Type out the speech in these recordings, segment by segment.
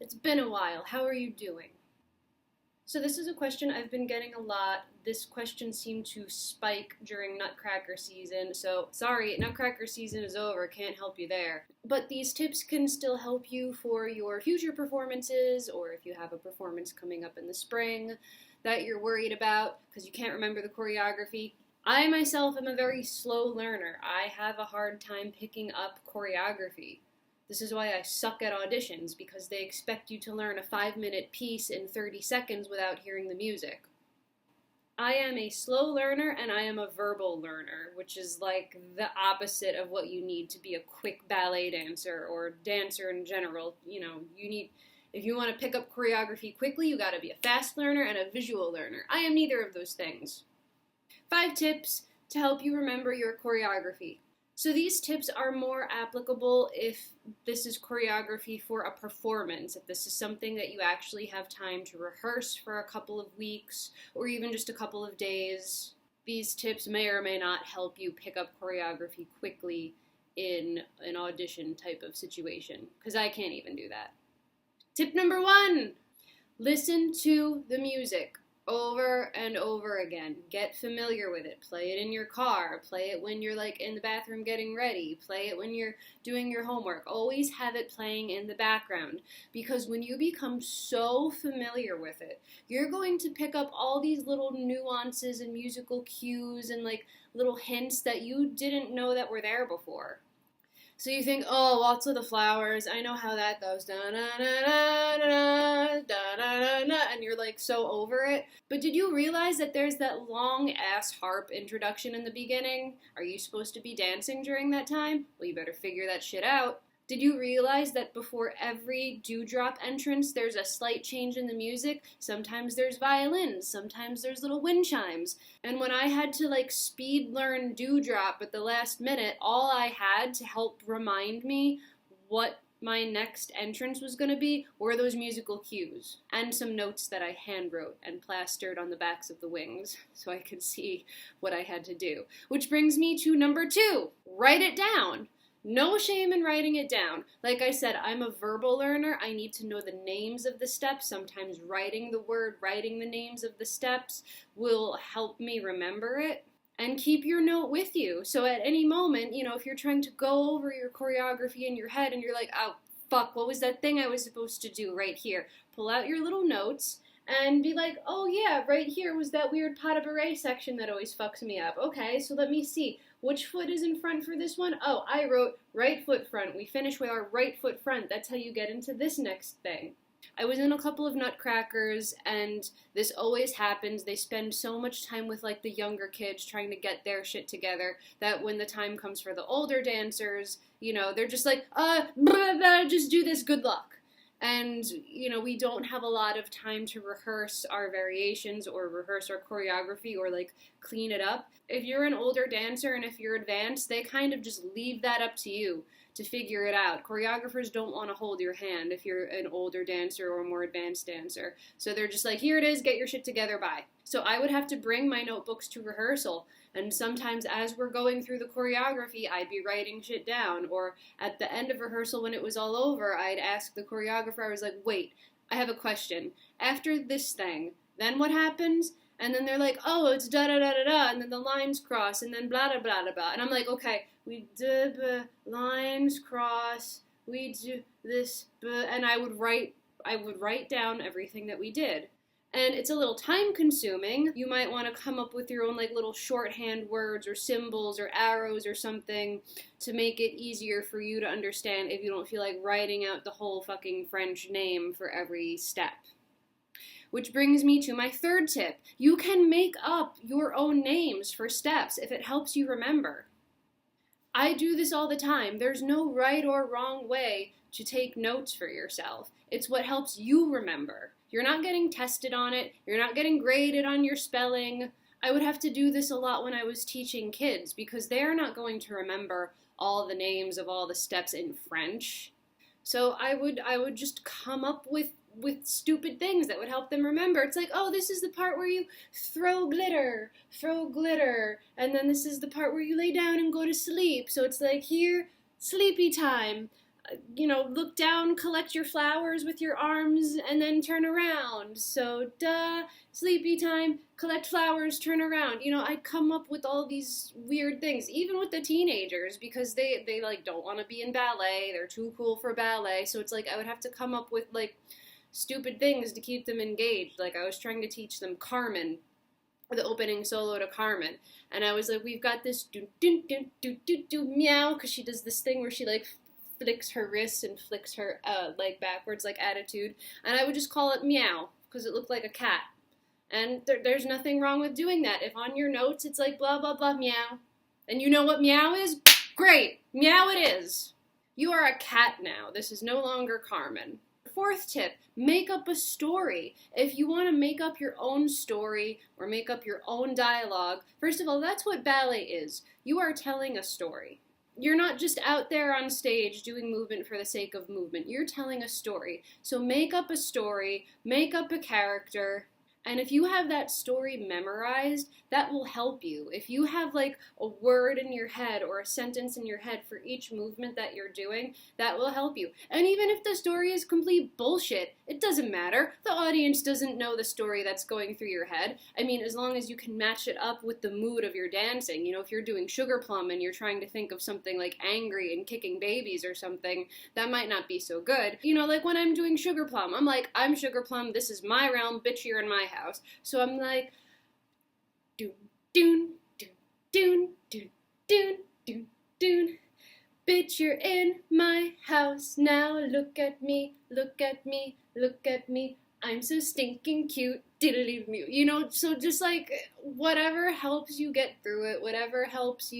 It's been a while. How are you doing? So this is a question I've been getting a lot. This question seemed to spike during Nutcracker season, so sorry, Nutcracker season is over, can't help you there. But these tips can still help you for your future performances, or if you have a performance coming up in the spring that you're worried about because you can't remember the choreography. I myself am a very slow learner. I have a hard time picking up choreography. This is why I suck at auditions, because they expect you to learn a 5-minute piece in 30 seconds without hearing the music. I am a slow learner and I am a verbal learner, which is like the opposite of what you need to be a quick ballet dancer or dancer in general. If you want to pick up choreography quickly, you gotta be a fast learner and a visual learner. I am neither of those things. 5 tips to help you remember your choreography. So these tips are more applicable if this is choreography for a performance, if this is something that you actually have time to rehearse for a couple of weeks or even just a couple of days. These tips may or may not help you pick up choreography quickly in an audition type of situation, because I can't even do that. Tip number 1, listen to the music over and over again. Get familiar with it. Play it in your car. Play it when you're in the bathroom getting ready. Play it when you're doing your homework. Always have it playing in the background, because when you become so familiar with it, you're going to pick up all these little nuances and musical cues and little hints that you didn't know that were there before. So you think, oh, Waltz of the Flowers, I know how that goes, da-na-na-na-na, da-na-na-na, and you're so over it. But did you realize that there's that long-ass harp introduction in the beginning? Are you supposed to be dancing during that time? Well, you better figure that shit out. Did you realize that before every dewdrop entrance, there's a slight change in the music? Sometimes there's violins, sometimes there's little wind chimes. And when I had to speed learn dewdrop at the last minute, all I had to help remind me what my next entrance was going to be were those musical cues and some notes that I hand wrote and plastered on the backs of the wings so I could see what I had to do. Which brings me to number 2, write it down. No shame in writing it down. Like I said, I'm a verbal learner. I need to know the names of the steps. Sometimes writing the names of the steps will help me remember it. And keep your note with you. So at any moment, if you're trying to go over your choreography in your head and you're like, oh, fuck, what was that thing I was supposed to do right here? Pull out your little notes and be like, oh yeah, right here was that weird pas de bourrée section that always fucks me up. Okay, so let me see. Which foot is in front for this one? Oh, I wrote right foot front. We finish with our right foot front. That's how you get into this next thing. I was in a couple of Nutcrackers, and this always happens. They spend so much time with the younger kids trying to get their shit together that when the time comes for the older dancers, they're just just do this, good luck. And, we don't have a lot of time to rehearse our variations or rehearse our choreography or, clean it up. If you're an older dancer and if you're advanced, they kind of just leave that up to you to figure it out. Choreographers don't want to hold your hand if you're an older dancer or a more advanced dancer. So they're just here it is, get your shit together, bye. So I would have to bring my notebooks to rehearsal, and sometimes as we're going through the choreography, I'd be writing shit down, or at the end of rehearsal when it was all over, I'd ask the choreographer, I was like, wait, I have a question. After this thing, then what happens? And then they're like, oh, it's da-da-da-da-da, and then the lines cross, and then blah-da-blah-da-blah. And I'm like, okay, we do lines cross, we do this, and I would write down everything that we did. And it's a little time consuming. You might want to come up with your own little shorthand words or symbols or arrows or something to make it easier for you to understand if you don't feel like writing out the whole fucking French name for every step. Which brings me to my 3rd tip. You can make up your own names for steps if it helps you remember. I do this all the time. There's no right or wrong way to take notes for yourself. It's what helps you remember. You're not getting tested on it. You're not getting graded on your spelling. I would have to do this a lot when I was teaching kids because they're not going to remember all the names of all the steps in French. So I would just come up with stupid things that would help them remember. It's oh, this is the part where you throw glitter, and then this is the part where you lay down and go to sleep. So it's here, sleepy time. look down, collect your flowers with your arms, and then turn around. So, sleepy time, collect flowers, turn around. I'd come up with all these weird things, even with the teenagers, because they like don't want to be in ballet. They're too cool for ballet. So it's like I would have to come up with like stupid things to keep them engaged. Like I was trying to teach them Carmen, the opening solo to Carmen, and I was like, we've got this do do do do do do meow, because she does this thing where she like flicks her wrist and flicks her leg backwards like attitude, and I would just call it meow because it looked like a cat. And there's nothing wrong with doing that. If on your notes it's like blah blah blah meow, and you know what meow is, great, meow it is. You are a cat now. This is no longer Carmen. Fourth tip, make up a story. If you want to make up your own story or make up your own dialogue, first of all, that's what ballet is. You are telling a story. You're not just out there on stage doing movement for the sake of movement. You're telling a story. So make up a story, make up a character, and if you have that story memorized, that will help you. If you have like a word in your head or a sentence in your head for each movement that you're doing, that will help you. And even if the story is complete bullshit, it doesn't matter. The audience doesn't know the story that's going through your head. I mean, as long as you can match it up with the mood of your dancing. If you're doing Sugar Plum and you're trying to think of something like angry and kicking babies or something, that might not be so good. Like when I'm doing Sugar Plum, I'm like, I'm Sugar Plum, this is my realm, bitch, you're in my house. So I'm like, doon, doon, doon, doon, doon, doon, doon, doon. Bitch, you're in my house now. Look at me, look at me, look at me. I'm so stinking cute. Diddly-doo. So just like whatever helps you get through it, whatever helps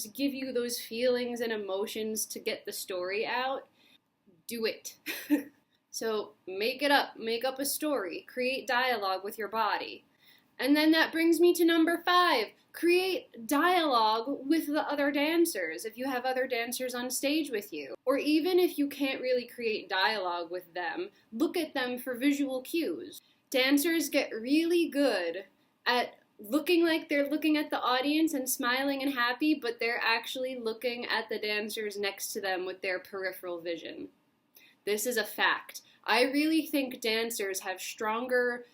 give you those feelings and emotions to get the story out, do it. So make it up, make up a story, create dialogue with your body. And then that brings me to number 5, create dialogue with the other dancers if you have other dancers on stage with you. Or even if you can't really create dialogue with them, look at them for visual cues. Dancers get really good at looking like they're looking at the audience and smiling and happy, but they're actually looking at the dancers next to them with their peripheral vision. This is a fact. I really think dancers have stronger,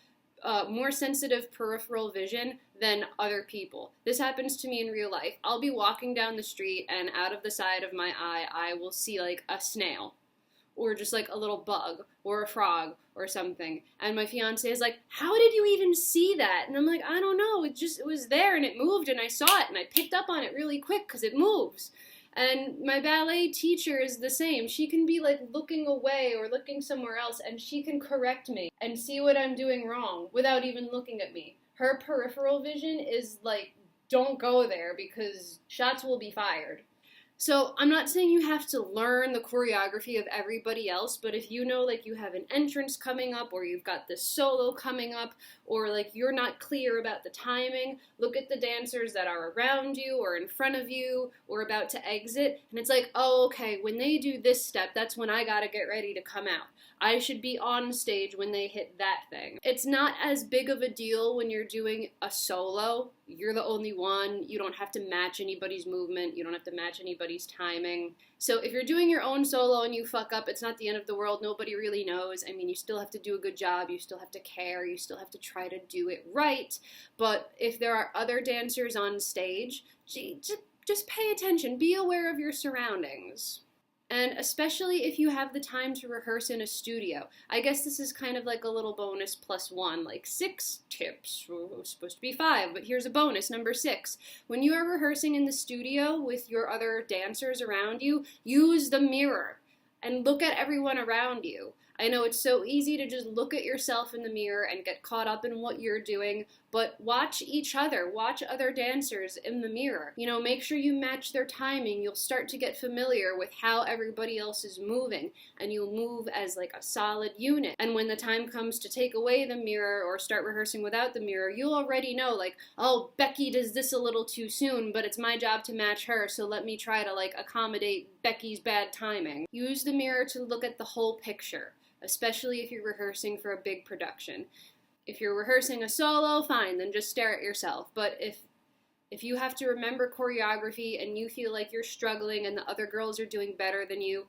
more sensitive peripheral vision than other people. This happens to me in real life. I'll be walking down the street and out of the side of my eye, I will see like a snail or just like a little bug or a frog or something. And my fiance is like, how did you even see that? And I'm like, I don't know. It was there and it moved and I saw it and I picked up on it really quick because it moves. And my ballet teacher is the same. She can be like looking away or looking somewhere else and she can correct me and see what I'm doing wrong without even looking at me. Her peripheral vision is like, don't go there because shots will be fired. So I'm not saying you have to learn the choreography of everybody else, but if you know like you have an entrance coming up or you've got this solo coming up or like you're not clear about the timing, look at the dancers that are around you or in front of you or about to exit and it's like, oh, okay, when they do this step, that's when I gotta get ready to come out. I should be on stage when they hit that thing. It's not as big of a deal when you're doing a solo. You're the only one. You don't have to match anybody's movement. You don't have to match anybody's timing. So if you're doing your own solo and you fuck up, it's not the end of the world. Nobody really knows. I mean, you still have to do a good job. You still have to care. You still have to try to do it right. But if there are other dancers on stage, just pay attention. Be aware of your surroundings. And especially if you have the time to rehearse in a studio. I guess this is kind of like a little bonus +1, like 6 tips. It was supposed to be 5, but here's a bonus, number 6. When you are rehearsing in the studio with your other dancers around you, use the mirror and look at everyone around you. I know it's so easy to just look at yourself in the mirror and get caught up in what you're doing, but watch each other, watch other dancers in the mirror. Make sure you match their timing. You'll start to get familiar with how everybody else is moving, and you'll move as like a solid unit. And when the time comes to take away the mirror or start rehearsing without the mirror, you'll already know like, oh, Becky does this a little too soon, but it's my job to match her, so let me try to like accommodate Becky's bad timing. Use the mirror to look at the whole picture, especially if you're rehearsing for a big production. If you're rehearsing a solo, fine, then just stare at yourself. But if If you have to remember choreography and you feel like you're struggling and the other girls are doing better than you,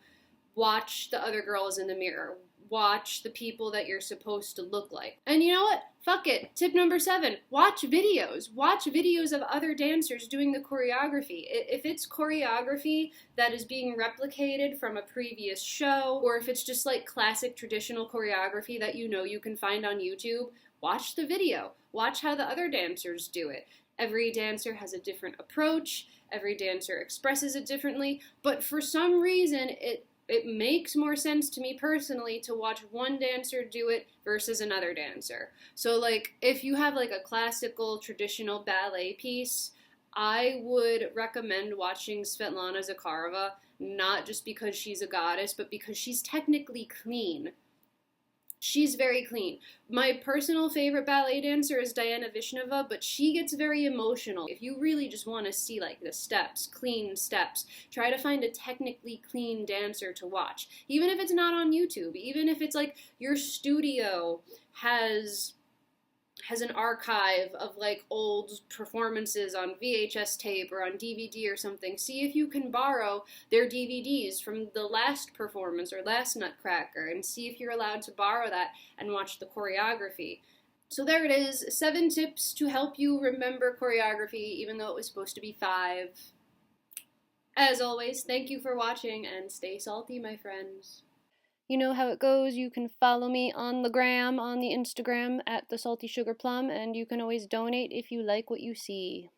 watch the other girls in the mirror. Watch the people that you're supposed to look like. And you know what? Fuck it. Tip number 7, watch videos. Watch videos of other dancers doing the choreography. If it's choreography that is being replicated from a previous show, or if it's just like classic traditional choreography that you know you can find on YouTube, watch the video. Watch how the other dancers do it. Every dancer has a different approach. Every dancer expresses it differently. But for some reason, it makes more sense to me personally to watch one dancer do it versus another dancer. So like if you have like a classical traditional ballet piece, I would recommend watching Svetlana Zakharova, not just because she's a goddess, but because she's technically clean. She's very clean. My personal favorite ballet dancer is Diana Vishneva, but she gets very emotional. If you really just want to see like the steps, clean steps, try to find a technically clean dancer to watch. Even if it's not on YouTube, even if it's like your studio has an archive of like old performances on VHS tape or on DVD or something. See if you can borrow their DVDs from the last performance or last Nutcracker and see if you're allowed to borrow that and watch the choreography. So there it is, 7 tips to help you remember choreography even though it was supposed to be 5. As always, thank you for watching and stay salty, my friends. You know how it goes. You can follow me on the gram, on the Instagram, at the Salty Sugar Plum, and you can always donate if you like what you see.